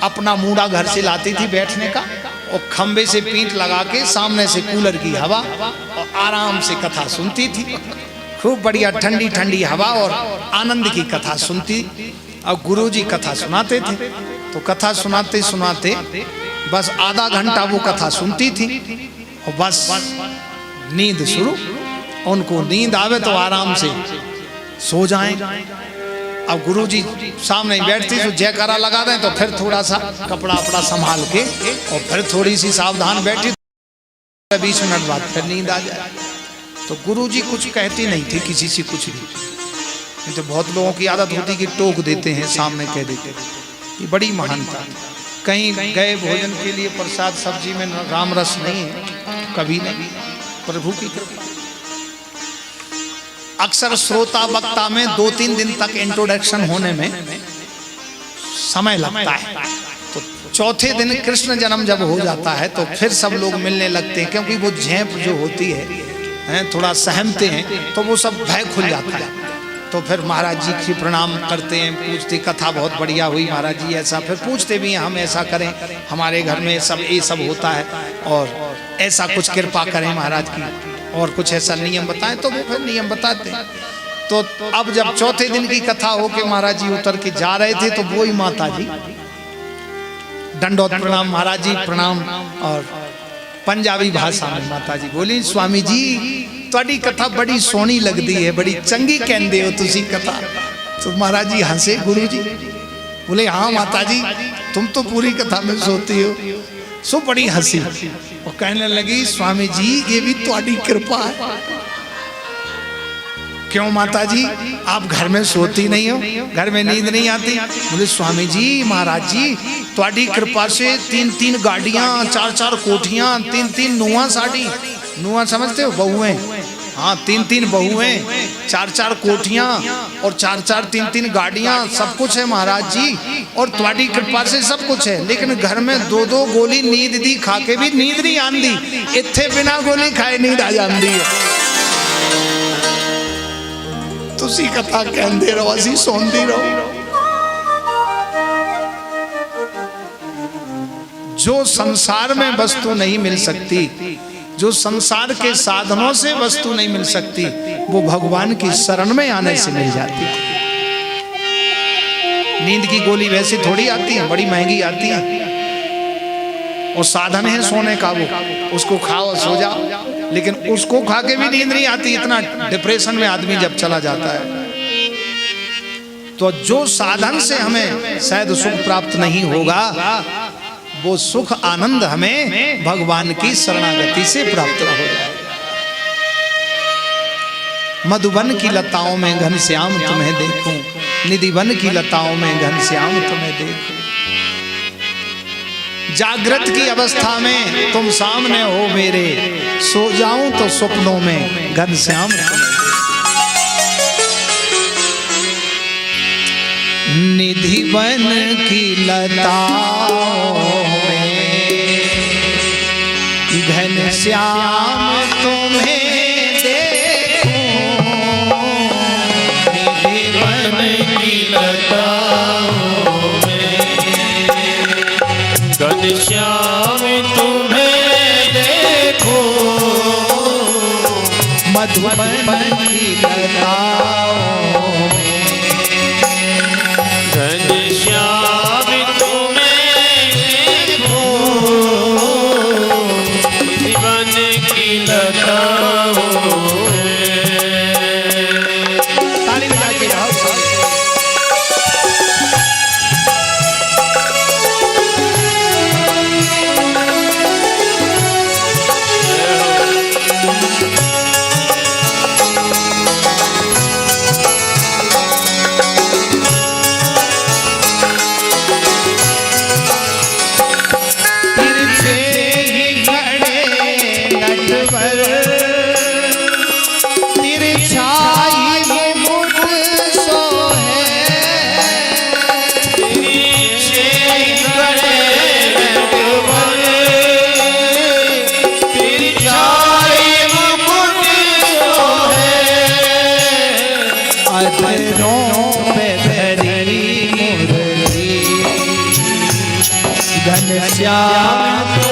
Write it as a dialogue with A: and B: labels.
A: अपना मूड़ा घर से लाती थी बैठने का, और खंबे से पीठ लगा के सामने से कूलर की हवा और आराम से कथा सुनती थी। खूब बढ़िया ठंडी ठंडी हवा और आनंद की कथा सुनती। और गुरुजी कथा सुनाते थे, तो कथा सुनाते सुनाते बस आधा घंटा वो कथा सुनती थी और बस नींद शुरू। उनको नींद आवे तो आराम से सो जाएं। अब गुरुजी सामने बैठती तो जयकारा लगा दें, तो फिर थोड़ा सा कपड़ा अपड़ा संभाल के और फिर थोड़ी सी सावधान बैठी, 20 मिनट बाद फिर नींद आ जाए। तो गुरुजी कुछ कहती नहीं थी किसी से कुछ भी। नहीं तो बहुत लोगों की आदत होती कि टोक देते हैं, सामने कह देते। ये बड़ी महानता। कहीं गए भोजन के लिए, प्रसाद सब्जी में राम रस नहीं है, कभी नहीं, प्रभु की कृपा। अक्सर श्रोता वक्ता में 2-3 दिन तक इंट्रोडक्शन होने में समय लगता है। तो चौथे दिन कृष्ण जन्म जब हो जाता है तो फिर सब लोग मिलने लगते हैं, क्योंकि वो झेप जो होती है थोड़ा सहमते हैं, तो वो सब भय खुल जाता है। तो फिर महाराज जी की प्रणाम करते हैं, पूछते कथा बहुत बढ़िया हुई महाराज जी, ऐसा। फिर पूछते भी हैं हम ऐसा करें, हमारे घर में सब ये सब होता है और ऐसा कुछ कृपा करें महाराज की, और कुछ ऐसा नियम बताएं। तो वो फिर नियम बताते हैं। तो अब जब चौथे दिन की कथा हो के महाराज जी उतर के जा रहे थे, तो वो ही माता जी दंडोत प्रणाम, महाराज जी प्रणाम। और पंजाबी भाषा में माता जी बोली, स्वामी जी तुहाडी कथा बड़ी सोहनी लगती है, बड़ी चंगी कहंदे हो तुसी कथा। तो महाराज जी हंसे, गुरु जी बोले हाँ माता जी तुम तो पूरी कथा में सोती हो। सो बड़ी हंसी और कहने लगी, स्वामी जी ये भी तुहाडी कृपा है। क्यों माता जी आप घर में सोती नहीं हो, घर में नींद नहीं आती? बोले स्वामी जी महाराज जी तुहाडी कृपा से 3-3 गाड़ियां, 4-4 कोठियां, 3-3 नुआ साड़ी, नुआ समझते हो, बहुएं, हाँ 3-3 बहुएं, 4-4 कोठियां और 4-4 3-3 गाड़ियां, सब कुछ है महाराज जी। और तुम्हारी कृपा से सब कुछ है, लेकिन घर में 2-2 गोली नींद दी खा के भी नींद नहीं आंदी। इत्थे बिना गोली खाए नींद आ जाती है। तुसी कथा कहंदे रहो, असी सोंदी रहो। जो संसार में वस्तु नहीं मिल सकती, जो संसार के साधनों से वस्तु नहीं मिल सकती, वो भगवान की शरण में आने से मिल जाती है। नींद की गोली वैसे थोड़ी आती है, बड़ी महंगी आती है, और साधन है सोने का, वो उसको खाओ सो जाओ। लेकिन उसको खा के भी नींद नहीं आती, इतना डिप्रेशन में आदमी जब चला जाता है। तो जो साधन से हमें शायद सुख प्राप्त नहीं होगा, वो सुख आनंद हमें भगवान की शरणागति से प्राप्त हो जाए। मधुबन की लताओं में घनश्याम तुम्हें देखूं, निधिवन की लताओं में घनश्याम तुम्हें देखूं। जागृत की अवस्था में तुम सामने हो मेरे, सो जाऊं तो स्वप्नों में घनश्याम तुम्हें देखूं। निधिवन की लताओं में घनश्याम तुम्हें देखूं, निधिवन की लताओं में घनश्याम तुम्हें देखूं, मधुबन की लताओं में घनश्याम तुम्हें देखूं, मधुबन की लताओं में। ताली बजा के रहो।
B: घन श्याम